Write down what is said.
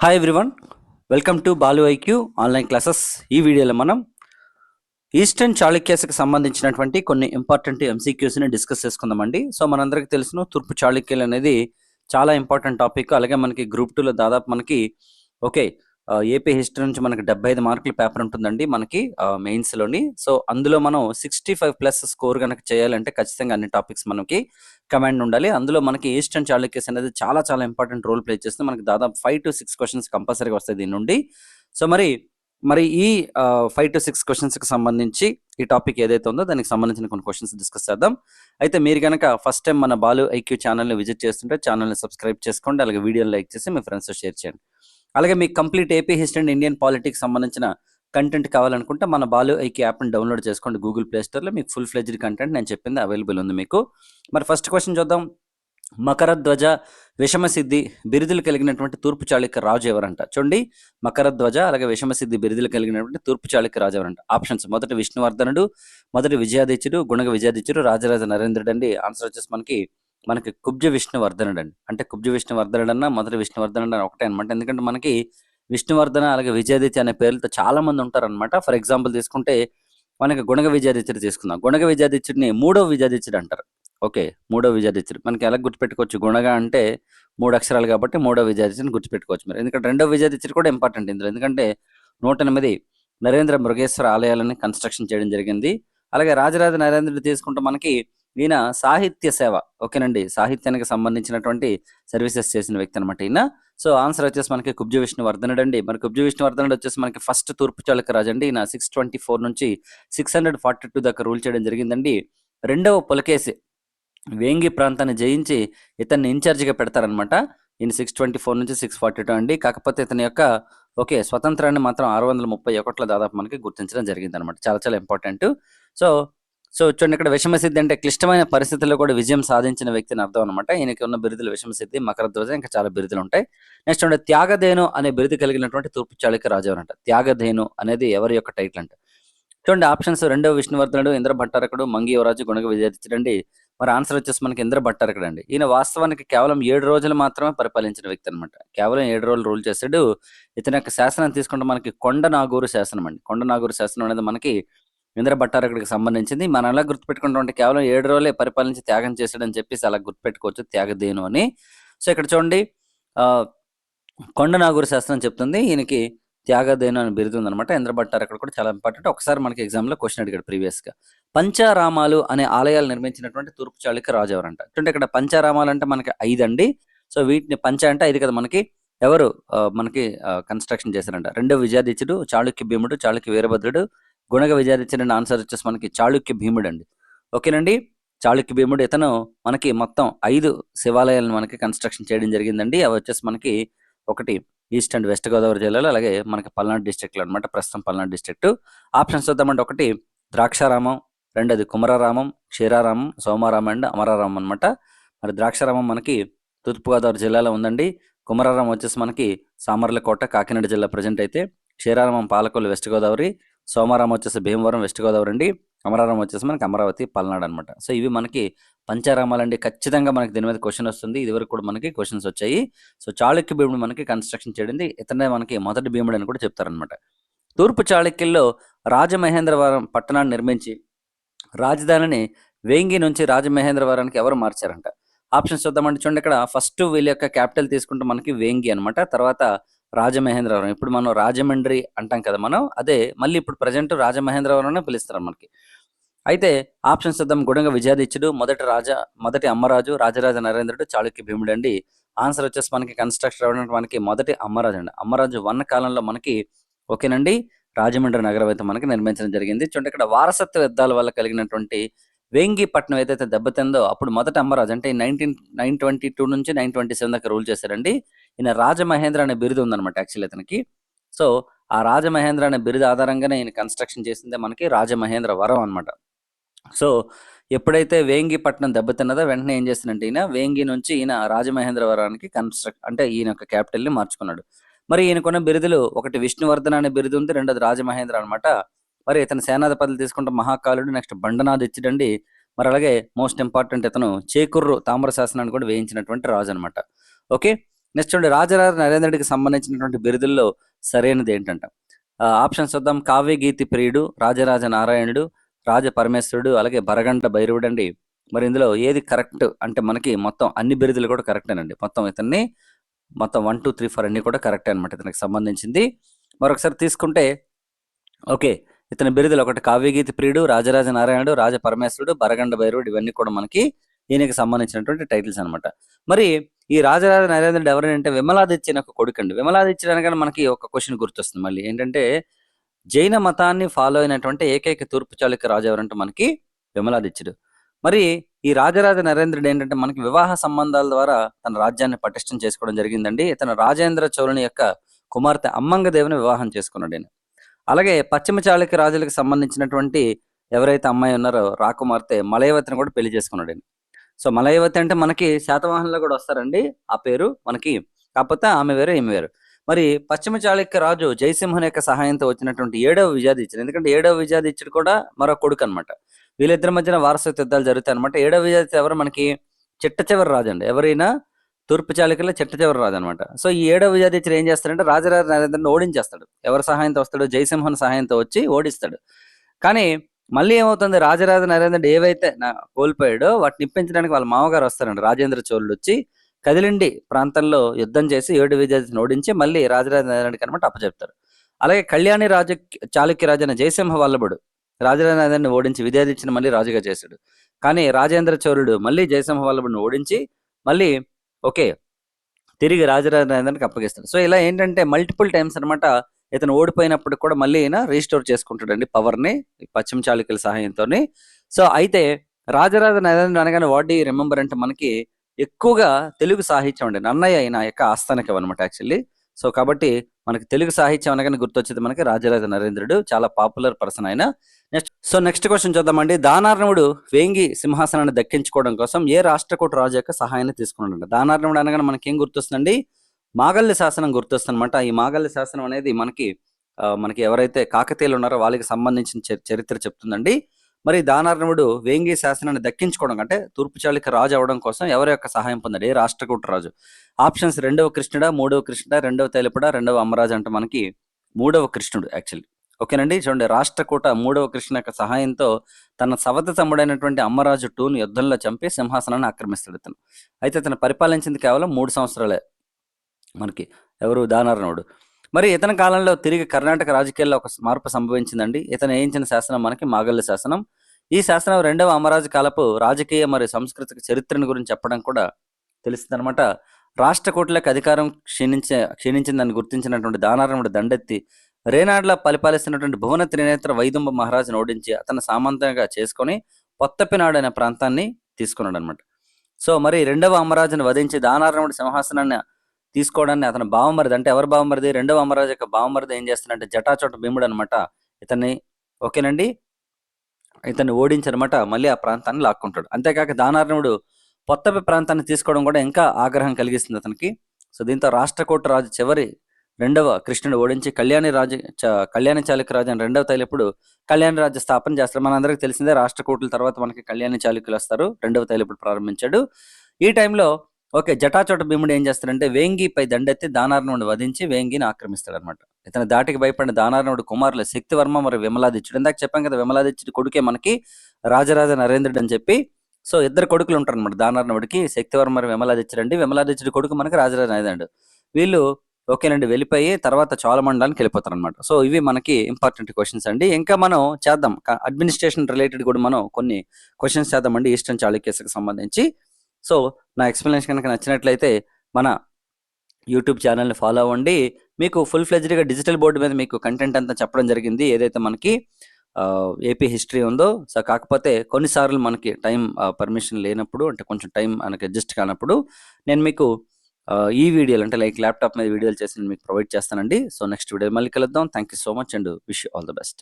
Hi everyone, welcome to Balu IQ online classes. ఈ వీడియోలో మనం ఈస్టర్న్ చాళుక్యస్కి సంబంధించినటువంటి కొన్ని ఇంపార్టెంట్ ఎంసీక్యూస్ని డిస్కస్ చేసుకుందామండి. సో మనందరికీ తెలుసును, తూర్పు చాళుక్యులు అనేది చాలా ఇంపార్టెంట్ టాపిక్. అలాగే మనకి గ్రూప్ 2లో దాదాపు మనకి ఓకే ఏపీ హిస్టరీ నుంచి మనకి 75 మార్కుల పేపర్ ఉంటుందండి మనకి మెయిన్స్లోని. సో అందులో మనం 65+ స్కోర్ కనుక చేయాలంటే ఖచ్చితంగా అన్ని టాపిక్స్ మనకి కమాండ్ ఉండాలి. అందులో మనకి ఈస్టర్న్ చాళుక్యస్ అనేది చాలా చాలా ఇంపార్టెంట్ రోల్ ప్లే చేస్తుంది. మనకి దాదాపు 5 to 6 క్వశ్చన్స్ కంపల్సరీగా వస్తాయి దీని నుండి. సో మరి ఈ 5 to 6 క్వశ్చన్స్కి సంబంధించి ఈ టాపిక్ ఏదైతే ఉందో దానికి సంబంధించిన కొన్ని క్వశ్చన్స్ డిస్కస్ చేద్దాం. అయితే మీరు కనుక ఫస్ట్ టైం మన బాలు ఐక్యూ ఛానల్ని విజిట్ చేస్తుంటే ఛానల్ని సబ్స్క్రైబ్ చేసుకోండి. అలాగే వీడియోని లైక్ చేసి మీ ఫ్రెండ్స్తో షేర్ చేయండి. అలాగే మీకు complete AP history and Indian politics సంబంధించిన కంటెంట్ కావాలనుకుంటే మన బాలు ఐక్యూ యాప్ని డౌన్లోడ్ చేసుకోండి గూగుల్ ప్లే స్టోర్లో. మీకు ఫుల్ ఫ్లెజ్డ్ కంటెంట్ నేను చెప్పింది అవైలబుల్ ఉంది మీకు. మరి ఫస్ట్ క్వశ్చన్ చూద్దాం. మకరధ్వజ, విషమసిద్ధి బిరుదులు కలిగినటువంటి తూర్పు చాళుక్య రాజు ఎవరంట? చూడండి, మకరధ్వజ అలాగే విషమసిద్ధి బిరుదులు కలిగినటువంటి తూర్పు చాళుక్య రాజు ఎవరంట? ఆప్షన్స్: మొదటి విష్ణువర్ధనుడు, మొదటి విజయాదిత్యుడు, గుణగ విజయాదిత్యుడు, రాజరాజ నరేంద్రుడు అండి. ఆన్సర్ వచ్చేసి మనకి కుబ్జ విష్ణువర్ధనుడు అండి. అంటే కుబ్జ విష్ణువర్ధనుడు అన్న మొదటి విష్ణువర్ధనుడు అన్న ఒకటే అనమాట. ఎందుకంటే మనకి విష్ణువర్ధన అలాగే విజయాదిత్య అనే పేర్లతో చాలా మంది ఉంటారనమాట. ఫర్ ఎగ్జాంపుల్ తీసుకుంటే మనకి గుణగ విజయాదిత్యుడు తీసుకుందాం. గుణగ విజయాదిత్యుడిని మూడో విజయాదిత్యుడు అంటారు. ఓకే, మూడో విజయాదిత్యుడు మనకి ఎలా గుర్తుపెట్టుకోవచ్చు? గుణగ అంటే 3 అక్షరాలు కాబట్టి మూడో విజయాదిత్యుని గుర్తుపెట్టుకోవచ్చు మీరు. ఎందుకంటే రెండో విజయాదిత్యుడు కూడా ఇంపార్టెంట్ ఇందులో. ఎందుకంటే 108 నరేంద్ర మృగేశ్వర ఆలయాలని కన్స్ట్రక్షన్ చేయడం జరిగింది. అలాగే రాజరాజ నరేంద్రుడు తీసుకుంటే మనకి ఈయన సాహిత్య సేవ, ఓకేనండి, సాహిత్యానికి సంబంధించినటువంటి సర్వీసెస్ చేసిన వ్యక్తి అనమాట ఈయన. సో ఆన్సర్ వచ్చేసి మనకి కుబ్జ విష్ణువర్ధనుడు అండి. మరి కుబ్జ విష్ణువర్ధనుడు వచ్చేసి మనకి ఫస్ట్ తూర్పు చాళుక్య రాజు అండి. ఈయన 624 నుంచి 642 దాకా రూల్ చేయడం జరిగిందండి. రెండవ పులకేసి వేంగి ప్రాంతాన్ని జయించి ఇతన్ని ఇన్ఛార్జిగా పెడతారనమాట. ఈయన 624 నుంచి 642 అండి. కాకపోతే ఇతని యొక్క స్వతంత్రాన్ని మాత్రం 631లో దాదాపు మనకి గుర్తించడం జరిగింది అనమాట. చాలా చాలా ఇంపార్టెంట్. సో చూడండి, ఇక్కడ విషమసిద్ధి అంటే క్లిష్టమైన పరిస్థితుల్లో కూడా విజయం సాధించిన వ్యక్తిని అర్థం అనమాట. ఈయనకి ఉన్న బిరుదులు విషమసిద్ధి, మకరధ్వజ, ఇంకా చాలా బిరుదులు ఉంటాయి. నెక్స్ట్ అంటే త్యాగధేను అనే బిరుదు కలిగినటువంటి తూర్పు చాళుక్య రాజు ఎవరంట? త్యాగధేను అనేది ఎవరి యొక్క టైటిల్ అంట? చూడండి ఆప్షన్స్: రెండవ విష్ణువర్ధనుడు, ఇంద్ర భట్టారకుడు, మంగి యువరాజు, గుణగ విజయాదిత్యుడు అండి. మరి ఆన్సర్ వచ్చేసి మనకి ఇంద్ర భట్టారకుడు అండి. ఈయన వాస్తవానికి కేవలం 7 రోజులు మాత్రమే పరిపాలించిన వ్యక్తి అనమాట. కేవలం 7 రోజులు రూల్ చేశాడు. ఇతని యొక్క శాసనం తీసుకుంటే మనకి కొండ నాగూరు శాసనం అండి. కొండ నాగూరు శాసనం అనేది మనకి ఇంద్ర భట్టారకుడికి సంబంధించింది. మనం ఎలా గుర్తుపెట్టుకుంటామంటే కేవలం 7 రోజులే పరిపాలించి త్యాగం చేశాడని చెప్పేసి అలా గుర్తుపెట్టుకోవచ్చు, త్యాగదేను అని. సో ఇక్కడ చూడండి, కొండ నాగూరు శాస్త్రం చెప్తుంది ఈయనకి త్యాగదేను అని బిరుదు ఉందనమాట. ఇంద్ర భట్టారకుడు కూడా చాలా ఇంపార్టెంట్. ఒకసారి మనకి ఎగ్జామ్లో క్వశ్చన్ అడిగాడు ప్రీవియస్గా. పంచారామాలు అనే ఆలయాలు నిర్మించినటువంటి తూర్పు చాళుక్య రాజు ఎవరంట? అంటే ఇక్కడ పంచారామాలు అంటే మనకి 5 అండి. సో వీటిని పంచ అంటే 5 కదా మనకి. ఎవరు మనకి కన్స్ట్రక్షన్ చేశారంట? రెండో విజయాదిత్యుడు, చాళుక్య భీముడు, చాళుక్య వీరభద్రుడు, గుణగ విజయాదిత్యుడు. ఆన్సర్ వచ్చేసి మనకి చాళుక్య భీముడు అండి. ఓకేనండి, చాళుక్య భీముడు. ఇతను మనకి మొత్తం 5 శివాలయాలను మనకి కన్స్ట్రక్షన్ చేయడం జరిగిందండి. అవి వచ్చేసి మనకి ఒకటి ఈస్ట్ అండ్ వెస్ట్ గోదావరి జిల్లాలో, అలాగే మనకి పల్నాడు డిస్ట్రిక్ట్లో అనమాట. ప్రస్తుతం పల్నాడు డిస్ట్రిక్ట్. ఆప్షన్స్ చూద్దామంటే ఒకటి ద్రాక్షారామం, రెండోది కుమరారామం, క్షీరారామం, సోమారామం అండ్ అమరారామం అనమాట. మరి ద్రాక్షారామం మనకి తూర్పుగోదావరి జిల్లాలో ఉందండి. కుమరారామం వచ్చేసి మనకి సామర్లకోట, కాకినాడ జిల్లా ప్రజెంట్ అయితే. క్షీరారామం పాలకొల్లు, వెస్ట్ గోదావరి. సోమారామం వచ్చేసి భీమవరం, వెస్ట్ గోదావరి అండి. అమరారామం వచ్చేసి మనకి అమరావతి, పల్నాడు అనమాట. సో ఇవి మనకి పంచారామాలండి. ఖచ్చితంగా మనకి దీని మీద క్వశ్చన్ వస్తుంది. ఇదివరకు కూడా మనకి క్వశ్చన్స్ వచ్చాయి. సో చాళుక్య భీముడు మనకి కన్స్ట్రక్షన్ చేయడింది. ఇతనే మనకి మొదటి భీముడు అని కూడా చెప్తారనమాట. తూర్పు చాళుక్యుల్లో రాజమహేంద్రవరం పట్టణాన్ని నిర్మించి రాజధానిని వేంగి నుంచి రాజమహేంద్రవరానికి ఎవరు మార్చారంట? ఆప్షన్స్ చూద్దామంటే చూడండి, ఇక్కడ ఫస్ట్ వీళ్ళ యొక్క క్యాపిటల్ తీసుకుంటే మనకి వేంగి అనమాట. తర్వాత రాజమహేంద్రవరం. ఇప్పుడు మనం రాజమండ్రి అంటాం కదా మనం, అదే మళ్ళీ ఇప్పుడు ప్రజెంట్ రాజమహేంద్రవరం పిలుస్తారు మనకి. అయితే ఆప్షన్స్ చూద్దాం. గుణగ విజయాదిత్యుడు, మొదటి అమ్మరాజు, రాజరాజ నరేంద్రుడు, చాళుక్య భీముడు అండి. ఆన్సర్ వచ్చేసి మనకి కన్స్ట్రక్షన్ అవ్వడానికి మనకి మొదటి అమ్మరాజు అండి. అమ్మరాజు 1 కాలంలో మనకి ఓకేనండి రాజమండ్రి నగరం అయితే మనకి నిర్మించడం జరిగింది. చూడండి, ఇక్కడ వారసత్వ యుద్ధాల వల్ల కలిగినటువంటి వేంగి పట్టణం ఏదైతే దెబ్బతిందో అప్పుడు మొదటి అమ్మరాజు అంటే 922 నుంచి 927 దాకా రూల్ చేశారండి. ఈయన రాజమహేంద్ర అనే బిరుదు ఉందన్నమాట యాక్చువల్లీ ఇతనికి. సో ఆ రాజమహేంద్ర అనే బిరుదు ఆధారంగానే ఈయన కన్స్ట్రక్షన్ చేసిందే మనకి రాజమహేంద్ర వరం అనమాట. సో ఎప్పుడైతే వేంగి పట్టణం దెబ్బతిన్నదో వెంటనే ఏం చేస్తున్నట్టు ఈయన వేంగి నుంచి ఈయన రాజమహేంద్రవరానికి అంటే ఈయన యొక్క క్యాపిటల్ని మార్చుకున్నాడు. మరి ఈయనకున్న బిరుదులు ఒకటి విష్ణువర్ధన్ అనే బిరుదు ఉంది, రెండోది రాజమహేంద్ర అనమాట. మరి ఇతను సేనాధిపతులు తీసుకుంటే మహాకాలుడు, నెక్స్ట్ బండనాథిత్యుడండి. మరి అలాగే మోస్ట్ ఇంపార్టెంట్ ఇతను చేకుర్రు తామ్ర శాసనాన్ని కూడా వేయించినటువంటి రాజు అనమాట. ఓకే, నెక్స్ట్ చూడండి, రాజరాజ నరేంద్రుడికి సంబంధించినటువంటి బిరుదుల్లో సరైనది ఏంటంట? ఆప్షన్స్ చూద్దాం. కావ్య గీతి ప్రియుడు, రాజరాజ నారాయణుడు, రాజ పరమేశ్వరుడు, అలాగే బరగంట భైరవుడు అండి. మరి ఇందులో ఏది కరెక్ట్ అంటే మనకి మొత్తం అన్ని బిరుదులు కూడా కరెక్టేనండి. మొత్తం 1, 2, 3, 4 అన్ని కూడా కరెక్టే అనమాట ఇతనికి సంబంధించింది. మరొకసారి తీసుకుంటే ఓకే, ఇతని బిరుదులు ఒకటి కావ్యగీతి ప్రియుడు, రాజరాజ నారాయణుడు, రాజ పరమేశ్వరుడు, బరగండ భైరవుడు, ఇవన్నీ కూడా మనకి ఈయనకి సంబంధించినటువంటి టైటిల్స్ అనమాట. మరి ఈ రాజరాజ నరేంద్రుడు ఎవరంటే విమలాదిత్య ఒక కొడుకండి. విమలాదిత్యుడు అనగానే మనకి ఒక క్వశ్చన్ గుర్తొస్తుంది మళ్ళీ ఏంటంటే, జైన మతాన్ని ఫాలో అయినటువంటి ఏకైక తూర్పు చాళుక్య రాజు ఎవరంటే మనకి విమలాదిత్యుడు. మరి ఈ రాజరాజ నరేంద్రుడు ఏంటంటే మనకి వివాహ సంబంధాల ద్వారా తన రాజ్యాన్ని పటిష్టం చేసుకోవడం జరిగిందండి. ఇతను రాజేంద్ర చోళుని యొక్క కుమార్తె అమ్మంగదేవిని వివాహం చేసుకున్నాడు ఈయన. అలాగే పశ్చిమ చాళుక్య రాజులకు సంబంధించినటువంటి ఎవరైతే అమ్మాయి ఉన్నారో రాకుమార్తె మలయవతిని కూడా పెళ్లి చేసుకున్నాడు ఈయన. సో మలయవతి అంటే మనకి శాతవాహనంలో కూడా వస్తారండి ఆ పేరు మనకి, కాకపోతే ఆమె వేరు ఈమె వేరు. మరి పశ్చిమ చాళుక్య రాజు జయసింహుని యొక్క సహాయంతో వచ్చినటువంటి 7వ విజయాదిత్యుడు, ఎందుకంటే 7వ విజయాదిత్యుడు కూడా మరో కొడుకు అనమాట. వీళ్ళిద్దరి మధ్యన వారసత్వ యుద్ధాలు జరుగుతాయి అనమాట. 7వ విజయాదిత్యుడు ఎవరు మనకి? చిట్ట చివరి రాజు అండి. ఎవరైనా తూర్పు చాళుక్యుల చిట్ట చివరి రాజు అనమాట. సో ఈ 7వ విజయాదిత్యుడు ఏం చేస్తాడంటే రాజరాజ నరేంద్రుని ఓడించేస్తాడు. ఎవరి సహాయంతో వస్తాడు? జయసింహుని సహాయంతో వచ్చి ఓడిస్తాడు. కానీ మళ్ళీ ఏమవుతుంది, రాజరాజ నరేంద్రుడు ఏవైతే కోల్పోయాడో వాటిని ఇప్పించడానికి వాళ్ళ మామగారు వస్తారండి. రాజేంద్ర చోళుడు వచ్చి కదిలిండి ప్రాంతంలో యుద్ధం చేసి 7 విజయాదిత్యుని ఓడించి మళ్ళీ రాజరాజ నరేంద్రుడికి అనమాట అప్పచెప్తారు. అలాగే కళ్యాణి చాళుక్య రాజు అయిన జయసింహ వల్లభుడు రాజరాజ నరేంద్రుడిని ఓడించి విజయాదిత్యుని మళ్ళీ రాజుగా చేశాడు. కానీ రాజేంద్ర చోళుడు మళ్ళీ జయసింహ వల్లభుడిని ఓడించి మళ్ళీ ఓకే తిరిగి రాజరాజ నరేంద్రుడికి అప్పగిస్తాడు. సో ఇలా ఏంటంటే మల్టిపుల్ టైమ్స్ అనమాట ఇతను ఓడిపోయినప్పుడు కూడా మళ్ళీ ఈయన రీస్టోర్ చేసుకుంటాడండి పవర్ని పశ్చిమ చాళుక్యుల సహాయంతో. సో అయితే రాజరాజ నరేంద్రుడు అనగానే వాట్ యూ రిమెంబర్ అంటే మనకి ఎక్కువగా తెలుగు సాహిత్యం అండి. నన్నయ్య ఆయన యొక్క ఆస్థానికం అనమాట యాక్చువల్లీ. సో కాబట్టి మనకి తెలుగు సాహిత్యం అనగానే గుర్తొచ్చేది మనకి రాజరాజ నరేంద్రుడు, చాలా పాపులర్ పర్సన్ ఆయన. నెక్స్ట్ క్వశ్చన్ చూద్దామండి. దానార్ణవుడు వేంగి సింహాసనాన్ని దక్కించుకోవడం కోసం ఏ రాష్ట్రకూట రాజు యొక్క సహాయాన్ని తీసుకున్నాడు? దానార్ణవుడు అనగానే మనకి ఏం గుర్తొస్తుందండి? మాగల్య శాసనం గుర్తొస్తుంది అనమాట. ఈ మాగల్య శాసనం అనేది మనకి ఎవరైతే కాకతీయులు ఉన్నారో వాళ్ళకి సంబంధించిన చరిత్ర చెప్తుందండి. మరి దానార్ణవుడు వేంగి శాసనాన్ని దక్కించుకోవడం అంటే తూర్పు చాళుక్య రాజు అవడం కోసం ఎవరి యొక్క సహాయం పొందాడు? ఏ రాష్ట్రకూట రాజు? ఆప్షన్స్ 2వ కృష్ణుడా, 3వ కృష్ణుడా, 2వ తైలపుడ, 2వ అమ్మరాజు అంటే మనకి 3వ కృష్ణుడు యాక్చువల్లీ. ఓకేనండి, చూడండి, రాష్ట్రకూట 3వ కృష్ణ యొక్క సహాయంతో తన సవతి తమ్ముడైనటువంటి అమ్మరాజు 2ను యుద్ధంలో చంపి సింహాసనాన్ని ఆక్రమిస్తాడు ఇతను. అయితే ఇతను పరిపాలించింది కేవలం 3 సంవత్సరాలే మనకి. ఎవరు? దానార్ణవుడు. మరి ఇతని కాలంలో తిరిగి కర్ణాటక రాజకీయాల్లో ఒక మార్పు సంభవించిందండి. ఇతను వేయించిన శాసనం మనకి మాగల్య శాసనం. ఈ శాసనం 2వ అమరాజు కాలపు రాజకీయ మరియు సాంస్కృతిక చరిత్రను గురించి చెప్పడం కూడా తెలుస్తుంది అనమాట. రాష్ట్రకూటులకు అధికారం క్షీణించిందని గుర్తించినటువంటి దానార్ణవుడు దండెత్తి రేనాడ్ల పరిపాలిస్తున్నటువంటి భువన త్రినేత్ర వైదుంబ మహారాజును ఓడించి అతను సామంతంగా చేసుకొని పొత్తపినాడు అనే ప్రాంతాన్ని తీసుకున్నాడు అనమాట. సో మరి 2వ అమరాజును వధించి దానార్ణవుడి సింహాసనాన్ని తీసుకోవడాన్ని అతను బావమరిది, అంటే ఎవరు బావమరిది? 2వ అమరాజు యొక్క బావమరిది ఏం చేస్తాడంటే జటాచోట భీముడు అనమాట ఇతన్ని. ఓకేనండి, ఇతన్ని ఓడించనమాట మళ్ళీ ఆ ప్రాంతాన్ని లాక్కుంటాడు. అంతేకాక దానార్ణవుడు పొత్తపి ప్రాంతాన్ని తీసుకోవడం కూడా ఇంకా ఆగ్రహం కలిగిస్తుంది అతనికి. సో దీంతో రాష్ట్రకూట రాజు చివరి 2వ కృష్ణుడు ఓడించి కళ్యాణి చాళుక్య రాజు అని 2వ తైలపుడు కళ్యాణి రాజ్య స్థాపన చేస్తారు. మనందరికీ తెలిసిందే, రాష్ట్రకూటుల తర్వాత మనకి కళ్యాణి చాళుక్యులు వస్తారు. 2వ తైలపుడు ప్రారంభించాడు. ఈ టైంలో జటాచోట భీముడు ఏం చేస్తాడంటే వేంగిపై దండెత్తి దానార్ణవుడిని వధించి వేంగిని ఆక్రమిస్తాడు అనమాట. ఇతని దాటికి భయపడిన దానార్ణవుడు కుమారులు శక్తివర్మ మరియు విమలాదిత్యుడు. ఇందాక చెప్పాం కదా, విమలాదిత్యుడి కొడుకే మనకి రాజరాజ నరేంద్రుడు అని చెప్పి. సో 2 కొడుకులు ఉంటారు అనమాట దానార్ణవుడికి, శక్తివర్మ మరియు విమలాదిత్యుడు అండి. విమలాదిత్యుడి కొడుకు మనకి రాజరాజ నరేంద్రుడు. వీళ్ళు ఓకేనండి వెళ్ళిపోయి తర్వాత చోళమండలానికి వెళ్ళిపోతారు అనమాట. సో ఇవి మనకి ఇంపార్టెంట్ క్వశ్చన్స్ అండి. ఇంకా మనం చేద్దాం అడ్మినిస్ట్రేషన్ రిలేటెడ్ కూడా మనం కొన్ని క్వశ్చన్స్ చేద్దామండి ఈస్టర్న్ చాళుక్యస్కి సంబంధించి. సో నా ఎక్స్ప్లెనేషన్ కనుక నచ్చినట్లయితే మన యూట్యూబ్ ఛానల్ని ఫాలో అవ్వండి. మీకు ఫుల్ ఫ్లెజ్డ్గా డిజిటల్ బోర్డు మీద మీకు కంటెంట్ అంతా చెప్పడం జరిగింది, ఏదైతే మనకి ఏపీ హిస్టరీ ఉందో. సో కాకపోతే కొన్నిసార్లు మనకి టైం పర్మిషన్ లేనప్పుడు, అంటే కొంచెం టైం మనకి అడ్జస్ట్ కానప్పుడు నేను మీకు ఈ వీడియోలు అంటే లైక్ ల్యాప్టాప్ మీద వీడియోలు చేసి మీకు ప్రొవైడ్ చేస్తానండి. సో నెక్స్ట్ వీడియో మళ్ళీ కలుద్దాం. Thank you so much and wish you all the best.